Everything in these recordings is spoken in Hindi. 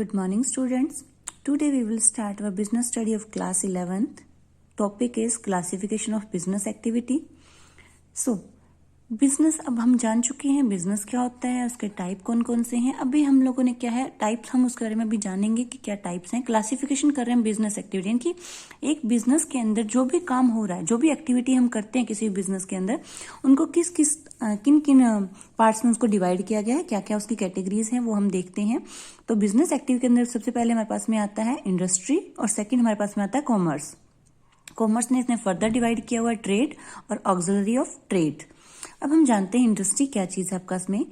Good morning, students. Today we will start our business study of class 11th. Topic is classification of business activity. So, business अब हम जान चुके हैं बिजनेस क्या होता है, उसके टाइप कौन कौन से हैं. अभी हम लोगों ने क्या है टाइप्स, हम उसके बारे में भी जानेंगे कि क्या टाइप्स हैं. क्लासिफिकेशन कर रहे हैं बिजनेस एक्टिविटी, यानी कि एक बिजनेस के अंदर जो भी काम हो रहा है, जो भी एक्टिविटी हम करते हैं किसी बिजनेस के अंदर, उनको किन किन पार्ट्स में उसको डिवाइड किया गया है, क्या क्या उसकी कैटेगरीज हैं वो हम देखते हैं. तो बिजनेस एक्टिविटी के अंदर सबसे पहले हमारे पास में आता है इंडस्ट्री और सेकेंड हमारे पास में आता है कॉमर्स. कॉमर्स ने इसने फर्दर डिवाइड किया हुआ है ट्रेड और ऑक्सिलरी ऑफ ट्रेड. अब हम जानते हैं इंडस्ट्री क्या चीज है आपका इसमें.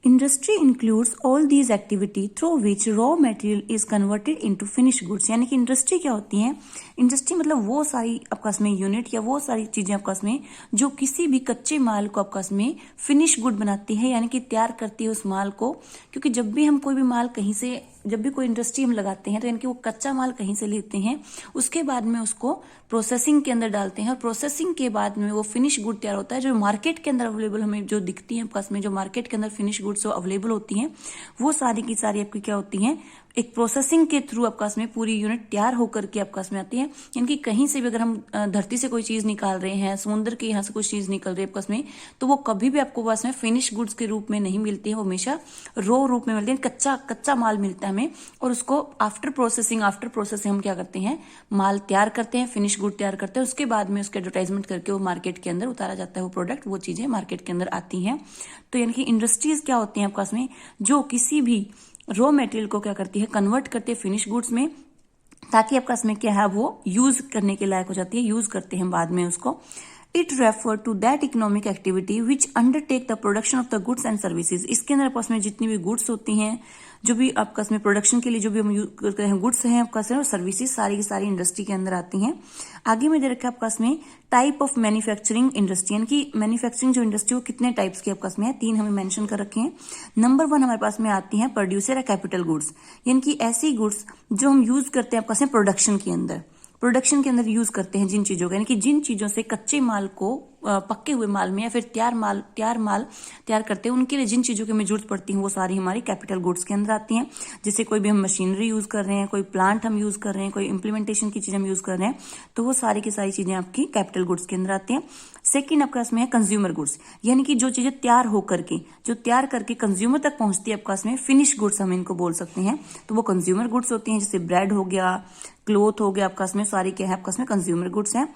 Industry includes all these activity through which raw material is converted into finish goods. यानी कि इंडस्ट्री क्या होती है, इंडस्ट्री मतलब वो सारी आपका इसमें यूनिट या वो सारी चीजें आपका इसमें जो किसी भी कच्चे माल को आपका इसमें फिनिश गुड बनाती है, यानी कि तैयार करती है उस माल को. क्योंकि जब भी हम कोई भी माल कहीं से, जब भी कोई इंडस्ट्री हम लगाते हैं तो यानी कि वो कच्चा माल कहीं से लेते हैं, उसके बाद में उसको प्रोसेसिंग के अंदर डालते हैं और प्रोसेसिंग के बाद में वो फिनिश गुड तैयार होता है. जो मार्केट के अंदर अवेलेबल हमें जो दिखती है आपका इसमें, जो मार्केट के अंदर फिनिश गुड्स जो अवेलेबल होती हैं, वो सारी की सारी आपकी क्या होती हैं, एक प्रोसेसिंग के थ्रू आपका इसमें पूरी यूनिट तैयार होकर के आपका इसमें आती है. यानी कि कहीं से भी अगर हम धरती से कोई चीज निकाल रहे हैं, समुद्र के यहाँ से कोई चीज निकल रही है आपका इसमें, तो वो कभी भी आपको पास में फिनिश गुड्स के रूप में नहीं मिलती है, वो हमेशा रॉ रूप में मिलती है, कच्चा माल मिलता है हमें. और उसको आफ्टर प्रोसेसिंग हम क्या करते हैं, माल तैयार करते हैं, फिनिश गुड तैयार करते हैं, उसके बाद में उसके एडवर्टाइजमेंट करके वो मार्केट के अंदर उतारा जाता है, वो प्रोडक्ट, वो चीजें मार्केट के अंदर आती हैं. तो यानी कि इंडस्ट्रीज क्या होती हैं आपका इसमें, जो किसी भी रॉ मटेरियल को क्या करती है, कन्वर्ट करती है फिनिश गुड्स में, ताकि आपका इसमें क्या है वो यूज करने के लायक हो जाती है, यूज करते हैं बाद में उसको. It refer to that economic activity which undertake the production of the goods and services. इसके अंदर आपस में जितनी भी गुड्स होती हैं, जो भी आपका इसमें प्रोडक्शन के लिए जो भी हम यूज करते हैं गुड्स हैं आपका इसमें, और सर्विसेज सारी की सारी इंडस्ट्री के अंदर आती हैं. आगे में दे रखा है आपका इसमें टाइप ऑफ मैन्युफैक्चरिंग इंडस्ट्री, यानी कि मैन्युफैक्चरिंग जो इंडस्ट्री वो कितने टाइप्स की आपका इसमें है, 3 हमें मेंशन कर रखे हैं. नंबर 1 हमारे पास में आती है प्रोड्यूसर या कैपिटल गुड्स, यानी कि ऐसी गुड्स जो हम यूज करते हैं आपका इसमें प्रोडक्शन के अंदर यूज करते हैं जिन चीजों का, यानी कि जिन चीजों से कच्चे माल को पक्के हुए माल में या फिर तैयार माल तैयार करते हैं, उनके लिए जिन चीजों की हमें जरूरत पड़ती है वो सारी हमारी कैपिटल गुड्स के अंदर आती हैं. जैसे कोई भी हम मशीनरी यूज कर रहे हैं, कोई प्लांट हम यूज कर रहे हैं, कोई इंप्लीमेंटेशन की चीज हम यूज कर रहे हैं, तो वो सारी की सारी चीजें आपकी कैपिटल गुड्स के अंदर आती हैं. सेकेंड आपका इसमें है कंज्यूमर गुड्स, यानी कि जो चीजें तैयार करके कंज्यूमर तक पहुंचती है आपका इसमें फिनिश गुड्स हम इनको बोल सकते हैं, तो वो कंज्यूमर गुड्स होती हैं. जैसे ब्रेड हो गया, क्लोथ हो गया, आपका इसमें सारी क्या है आपका इसमें कंज्यूमर गुड्स हैं.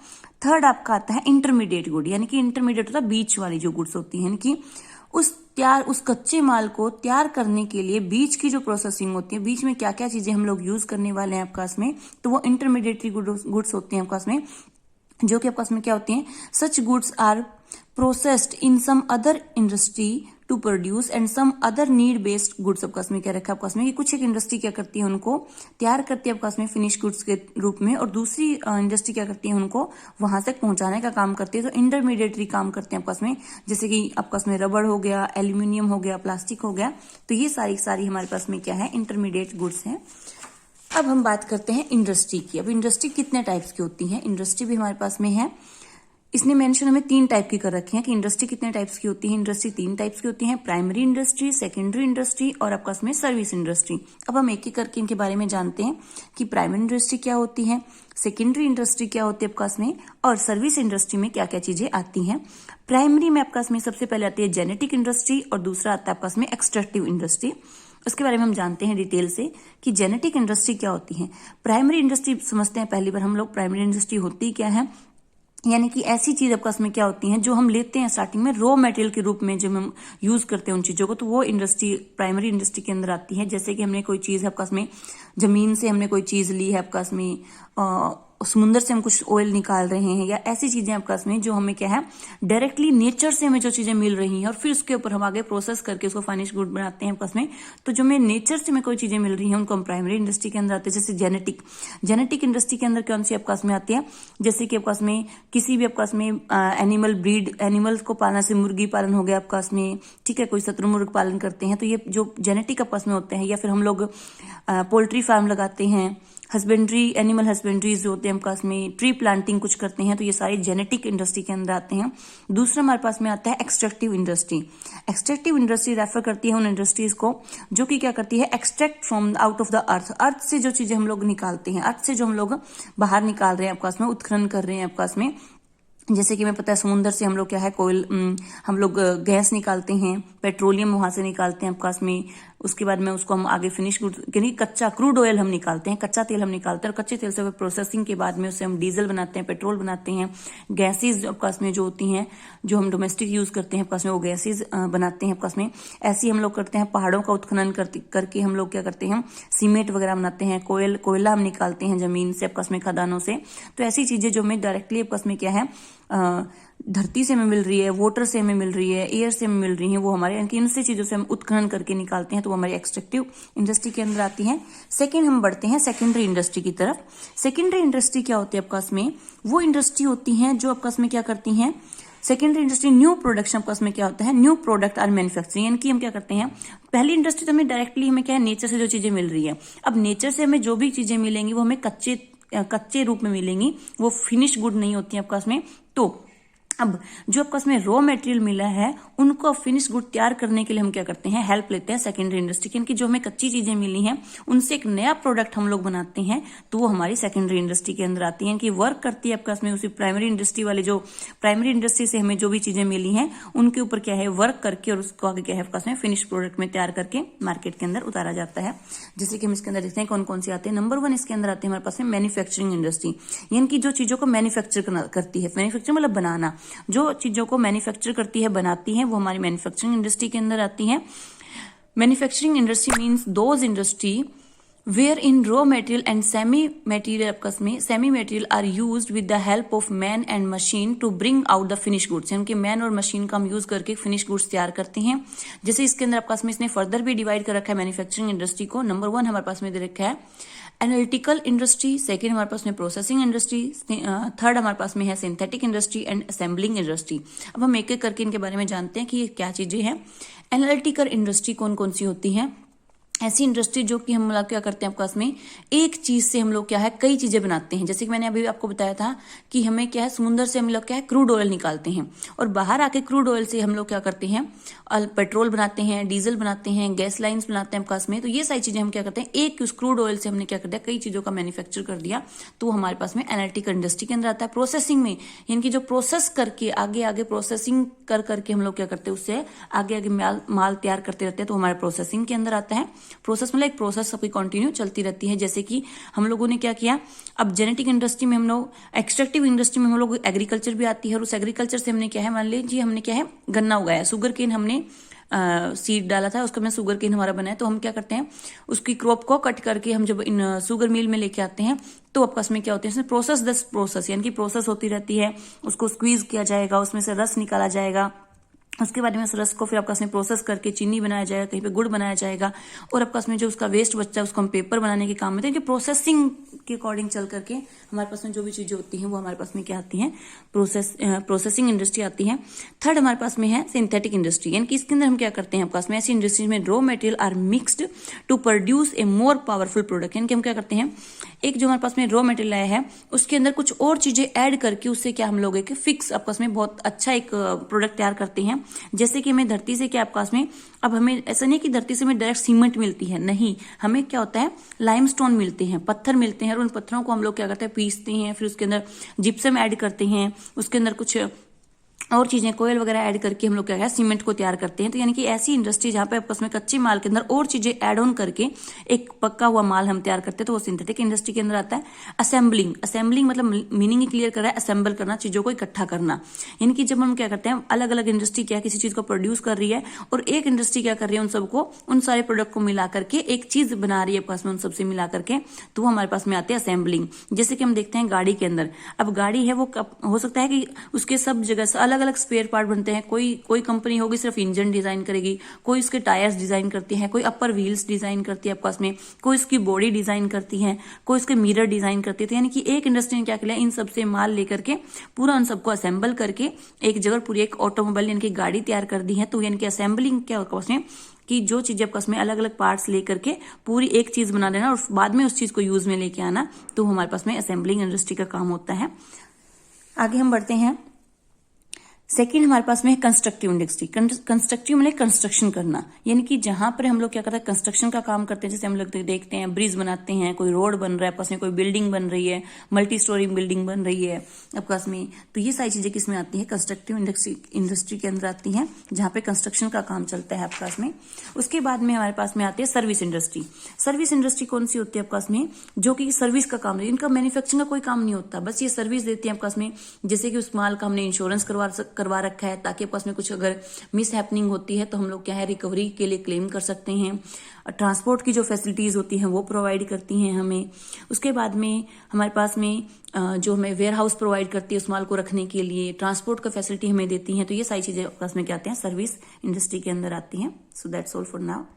थर्ड आपका आता है इंटरमीडिएट गुड, यानी कि इंटरमीडिएट होता है बीच वाली जो गुड्स होती है, यानी कि उस कच्चे माल को तैयार करने के लिए बीच की जो प्रोसेसिंग होती है, बीच में क्या क्या चीजें हम लोग यूज करने वाले हैं आपका इसमें, तो वो इंटरमीडिएटरी गुड्स होती हैं आपका इसमें, जो कि आपका इसमें क्या होती हैं. Such goods are processed in some other industry to produce and some other need based goods. आपका इसमें क्या रखा है आपका इसमें कि कुछ एक इंडस्ट्री क्या करती है, उनको तैयार करती है आपका इसमें फिनिश गुड्स के रूप में, और दूसरी इंडस्ट्री क्या करती है, उनको वहां तक पहुंचाने का काम करती है. तो इंटरमीडिएटरी काम करते हैं आपका इसमें, जैसे कि आपका इसमें रबड़ हो गया, एल्यूमिनियम हो गया, प्लास्टिक हो गया, तो ये सारी हमारे पास में क्या है, इंटरमीडिएट गुड्स हैं. अब हम बात करते हैं इंडस्ट्री की. अब इंडस्ट्री कितने टाइप्स की होती है, इंडस्ट्री भी हमारे पास में है. इसने मेंशन हमें 3 टाइप की कर रखे हैं कि इंडस्ट्री कितने टाइप्स की होती है. इंडस्ट्री 3 टाइप्स की होती है, प्राइमरी इंडस्ट्री, सेकेंडरी इंडस्ट्री और आपका इसमें सर्विस इंडस्ट्री. अब हम एक एक करके इनके बारे में जानते हैं कि प्राइमरी इंडस्ट्री क्या होती है, सेकेंडरी इंडस्ट्री क्या होती है आपका इसमें, और सर्विस इंडस्ट्री में क्या क्या चीजें आती हैं. प्राइमरी में आपका इसमें सबसे पहले आती है जेनेटिक इंडस्ट्री और दूसरा आता है आपका इसमें एक्सट्रैक्टिव इंडस्ट्री. उसके बारे में हम जानते हैं डिटेल से कि जेनेटिक इंडस्ट्री क्या होती है. प्राइमरी इंडस्ट्री समझते हैं पहली बार हम लोग. प्राइमरी इंडस्ट्री होती क्या है, यानी कि ऐसी चीज आपका इसमें क्या होती है जो हम लेते हैं स्टार्टिंग में रॉ मटेरियल के रूप में, जब हम यूज करते हैं उन चीजों को, तो वो इंडस्ट्री प्राइमरी इंडस्ट्री के अंदर आती है. जैसे कि हमने कोई चीज आपका इसमें जमीन से हमने कोई चीज ली है आपका इसमें, समुद्र से हम कुछ ऑयल निकाल रहे हैं, या ऐसी चीजें आपका इसमें जो हमें क्या है डायरेक्टली नेचर से हमें जो चीजें मिल रही हैं और फिर उसके ऊपर हम आगे प्रोसेस करके उसको फाइनिश गुड बनाते हैं आपका इसमें. तो जो हमें नेचर से हमें कोई चीजें मिल रही हैं उनको हम प्राइमरी इंडस्ट्री के अंदर आते हैं. जैसे जेनेटिक इंडस्ट्री के अंदर कौन सी आपका इसमें आती है, जैसे कि आपका इसमें किसी भी आपका इसमें एनिमल्स को पालना, से मुर्गी पालन हो गया आपका इसमें, ठीक है, कोई शतुरमुर्ग पालन करते हैं, तो ये जो जेनेटिक आपस में होते हैं, या फिर हम लोग पोल्ट्री फार्म लगाते हैं, हस्बेंड्री, एनिमल हस्बेंड्रीज जो होते हैं आपके पास में, ट्री प्लांटिंग कुछ करते हैं, तो ये सारी जेनेटिक इंडस्ट्री के अंदर आते हैं। दूसरा हमारे पास में आता है extractive industry. Extractive industry refer करती है उन इंडस्ट्रीज को जो कि क्या करती है, extract from out of the earth, earth से जो चीजें हम लोग निकालते हैं, अर्थ से जो हम लोग बाहर निकाल रहे हैं आपके पास में, उत्खनन कर रहे हैं आपके पास में। जैसे कि हमें पता है समुद्र से हम लोग क्या है, कोयल, हम लोग गैस निकालते हैं, पेट्रोलियम वहां से निकालते हैं आपके पास में। उसके बाद में उसको हम आगे फिनिश यानी कच्चा क्रूड ऑयल हम निकालते हैं, कच्चा तेल हम निकालते हैं, और कच्चे तेल से प्रोसेसिंग के बाद में उससे हम डीजल बनाते हैं, पेट्रोल बनाते हैं। गैसेज आपके पास में जो होती हैं, जो हम डोमेस्टिक यूज करते हैं आपके पास में, वो गैसेज बनाते हैं आपके पास में। ऐसे ही हम लोग करते हैं, पहाड़ों का उत्खनन करके हम लोग क्या करते हैं, सीमेंट वगैरह बनाते हैं, कोयला हम निकालते हैं जमीन से आपके पास में, खदानों से। तो ऐसी चीजें जो हमें डायरेक्टली आपके पास में क्या है, धरती से हमें मिल रही है, वाटर से हमें मिल रही है, एयर से हमें मिल रही है, वो हमारे यानी कि इनसे चीजों से हम उत्खनन करके निकालते हैं, तो वो हमारी एक्सट्रैक्टिव इंडस्ट्री के अंदर आती है। सेकंड हम बढ़ते हैं सेकेंडरी इंडस्ट्री की तरफ। सेकेंडरी इंडस्ट्री क्या होती है आपके पास में, वो इंडस्ट्री होती है जो आपके पास में क्या करती हैं, सेकेंडरी इंडस्ट्री न्यू प्रोडक्शन आपके पास में क्या होता है, न्यू प्रोडक्ट आर मैन्युफैक्चरिंग, यानी कि हम क्या करते हैं, पहली इंडस्ट्री तो हमें डायरेक्टली हमें क्या है, नेचर से जो चीजें मिल रही है। अब नेचर से हमें जो भी चीजें मिलेंगी वो हमें कच्चे रूप में मिलेंगी, वो फिनिश गुड नहीं होती है आपके पास में। तो अब जो आपके पास में रॉ मटेरियल मिला है, उनको फिनिश गुड तैयार करने के लिए हम क्या करते हैं, हेल्प लेते हैं सेकेंडरी इंडस्ट्री की। इनकी जो हमें कच्ची चीजें मिली हैं, उनसे एक नया प्रोडक्ट हम लोग बनाते हैं, तो वो हमारी सेकेंडरी इंडस्ट्री के अंदर आती है। इनकी वर्क करती है आपके पास में उसी प्राइमरी इंडस्ट्री वाले, जो प्राइमरी इंडस्ट्री से हमें जो भी चीजें मिली हैं, उनके ऊपर क्या है, वर्क करके, और उसको आगे क्या है आपके पास में फिनिश प्रोडक्ट में तैयार करके मार्केट के अंदर उतारा जाता है। जैसे कि हम इसके अंदर देखते हैं कौन कौन सी आते हैं। नंबर 1 इसके अंदर आते हैं हमारे पास में मैन्युफैक्चरिंग इंडस्ट्री, यानी कि जो चीजों को मैन्युफैक्चर करती है, मैन्युफैक्चर मतलब बनाना, जो चीजों को मैन्युफैक्चर करती है, बनाती है, वो हमारी मैन्युफैक्चरिंग इंडस्ट्री के अंदर आती है। Manufacturing industry means those industry where in raw material and semi material are used with the help of man and machine to bring out the finish goods, यानी कि मैन और मशीन का हम यूज करके फिनिश गुड्स तैयार करते हैं। जैसे इसके अंदर आपके पास में इसने फर्दर भी डिवाइड कर रखा है मैन्युफैक्चरिंग इंडस्ट्री को। नंबर 1 हमारे पास में दे रखा है एनालिटिकल इंडस्ट्री, सेकेंड हमारे पास में प्रोसेसिंग इंडस्ट्री, थर्ड हमारे पास में है synthetic industry and assembling industry. अब हम एक एक करके इनके बारे में जानते हैं कि ये क्या चीजें हैं। एनालिटिकल इंडस्ट्री कौन कौन सी होती है, ऐसी इंडस्ट्री जो कि हम लोग क्या करते हैं आपके पास में, एक चीज से हम लोग क्या है, कई चीजें बनाते हैं। जैसे कि मैंने अभी आपको बताया था कि हमें क्या है, समुद्र से हम लोग क्या है, क्रूड ऑयल निकालते हैं, और बाहर आके क्रूड ऑयल से हम लोग क्या करते हैं, पेट्रोल बनाते हैं, डीजल बनाते हैं, गैस लाइन्स बनाते हैं आपके पास में। तो ये सारी चीजें हम क्या करते हैं, एक उस क्रूड ऑयल से हमने क्या कर दिया, कई चीजों का मैन्युफैक्चर कर दिया, तो हमारे पास में एनालिटिकल इंडस्ट्री के अंदर आता है। प्रोसेसिंग में, यानी कि जो प्रोसेस करके आगे आगे प्रोसेसिंग कर करके हम लोग क्या करते हैं, उससे आगे आगे माल तैयार करते रहते हैं, तो हमारे प्रोसेसिंग के अंदर आता है। प्रोसेस मतलब एक प्रोसेस सबकी कंटिन्यू चलती रहती है। जैसे कि हम लोगों ने क्या किया, अब जेनेटिक इंडस्ट्री में हम लोग, एक्सट्रैक्टिव इंडस्ट्री में हम लोग एग्रीकल्चर भी आती है, और उस एग्रीकल्चर से हमने क्या है, मान लीजिए हमने क्या है, गन्ना उगाया, शुगर केन हमने सीड डाला था, उसका में शुगर केन हमारा बना है, तो हम क्या करते हैं, उसकी क्रॉप को कट करके हम जब इन शुगर मिल में लेके आते हैं, तो आपस में क्या होते हैं, इसमें प्रोसेस यानी कि प्रोसेस होती रहती है, उसको स्क्वीज किया जाएगा, उसमें से रस निकाला जाएगा, उसके बाद में उस रस को फिर आपका उसमें प्रोसेस करके चीनी बनाया जाएगा, कहीं पे गुड़ बनाया जाएगा, और आपका उसमें जो उसका वेस्ट बचता है उसको हम पेपर बनाने के काम में, तो प्रोसेसिंग के अकॉर्डिंग चल करके हमारे पास में जो भी चीजें होती हैं वो हमारे पास में क्या आती हैं, प्रोसेसिंग इंडस्ट्री आती है। थर्ड हमारे पास में है सिंथेटिक इंडस्ट्री, यानी कि इसके अंदर हम क्या करते हैं, आपके पास में ऐसी इंडस्ट्री में raw material are mixed to produce a more powerful product, यानी कि हम क्या करते हैं, एक जो हमारे पास में रॉ मटेरियल आया है उसके अंदर कुछ और चीजें ऐड करके उससे क्या हम लोग एक फिक्स आपस में बहुत अच्छा एक प्रोडक्ट तैयार करते हैं। जैसे कि हमें धरती से क्या आपस में, अब हमें ऐसा नहीं कि धरती से हमें डायरेक्ट सीमेंट मिलती है, नहीं, हमें क्या होता है, लाइमस्टोन मिलते हैं, पत्थर मिलते हैं, और उन पत्थरों को हम लोग क्या करते हैं, पीसते हैं, फिर उसके अंदर जिप्सम ऐड करते हैं, उसके अंदर कुछ और चीजें कोयल वगैरह ऐड करके हम लोग क्या है, सीमेंट को तैयार करते हैं। तो यानी कि ऐसी इंडस्ट्री जहां पे आपस में कच्चे माल के अंदर और चीजें ऐड ऑन करके एक पक्का हुआ माल हम तैयार करते हैं, तो वो सिंथेटिक इंडस्ट्री के अंदर आता है। असेंबलिंग मतलब मीनिंग ही क्लियर कर रहा है, असेंबल करना, चीजों को इकट्ठा करना, यानी कि जब हम क्या करते हैं, अलग अलग इंडस्ट्री क्या किसी चीज को प्रोड्यूस कर रही है, और एक इंडस्ट्री क्या कर रही है, उन सबको, उन सारे प्रोडक्ट को मिला करके एक चीज बना रही है आपस में, उन सबसे मिला करके, तो वो हमारे पास में आते हैं असेंबलिंग। जैसे कि हम देखते हैं गाड़ी के अंदर, अब गाड़ी है वो हो सकता है कि उसके सब जगह से अलग अलग स्पेयर पार्ट बनते हैं, कोई कंपनी होगी सिर्फ इंजन डिजाइन करेगी, कोई उसके टायर्स डिजाइन करती है, कोई अपर व्हील्स डिजाइन करती है आपस में, कोई उसकी बॉडी डिजाइन करती है, कोई उसके मिरर डिजाइन करती है। तो यानी कि एक इंडस्ट्री ने क्या किया, इन सबसे माल लेकर के पूरा उन सबको असेंबल करके एक जगह पूरी एक ऑटोमोबाइल यानी कि गाड़ी तैयार कर दी है। तो यानी कि असेंबलिंग क्या होगा, उसमें कि जो चीजें आपके पास में अलग अलग पार्ट्स लेकर के पूरी एक चीज बना देना और बाद में उस चीज को यूज में लेके आना, तो हमारे पास में असेंबलिंग इंडस्ट्री का काम होता है। आगे हम बढ़ते हैं। सेकेंड हमारे पास में है कंस्ट्रक्टिव इंडस्ट्री। कंस्ट्रक्टिव मतलब कंस्ट्रक्शन करना, यानी कि जहां पर हम लोग क्या करते हैं, कंस्ट्रक्शन का काम करते हैं। जैसे हम लोग देखते हैं ब्रिज बनाते हैं, कोई रोड बन रहा है, पास में कोई बिल्डिंग बन रही है, मल्टी स्टोरी बिल्डिंग बन रही है आपके पास में, तो ये सारी चीजें किसमें आती है, कंस्ट्रक्टिव इंडस्ट्री के अंदर आती है, जहां पे कंस्ट्रक्शन का काम चलता है आपके पास में। उसके बाद में हमारे पास में आती है सर्विस इंडस्ट्री। सर्विस इंडस्ट्री कौन सी होती है आपके पास में, जो कि सर्विस का काम है, इनका मैन्युफैक्चरिंग का कोई काम नहीं होता, बस ये सर्विस देती है आपके पास में। जैसे कि उस माल का हमने इंश्योरेंस करवा रखा है, ताकि आपके पास में कुछ अगर मिस हैपनिंग होती है तो हम लोग क्या है, रिकवरी के लिए क्लेम कर सकते हैं। ट्रांसपोर्ट की जो फैसिलिटीज होती हैं वो प्रोवाइड करती हैं हमें। उसके बाद में हमारे पास में जो हमें वेयर हाउस प्रोवाइड करती है उस माल को रखने के लिए, ट्रांसपोर्ट का फैसिलिटी हमें देती हैं। तो ये सारी चीजें आपके पास में क्या आती हैं, सर्विस इंडस्ट्री के अंदर आती हैं। So that's all for now.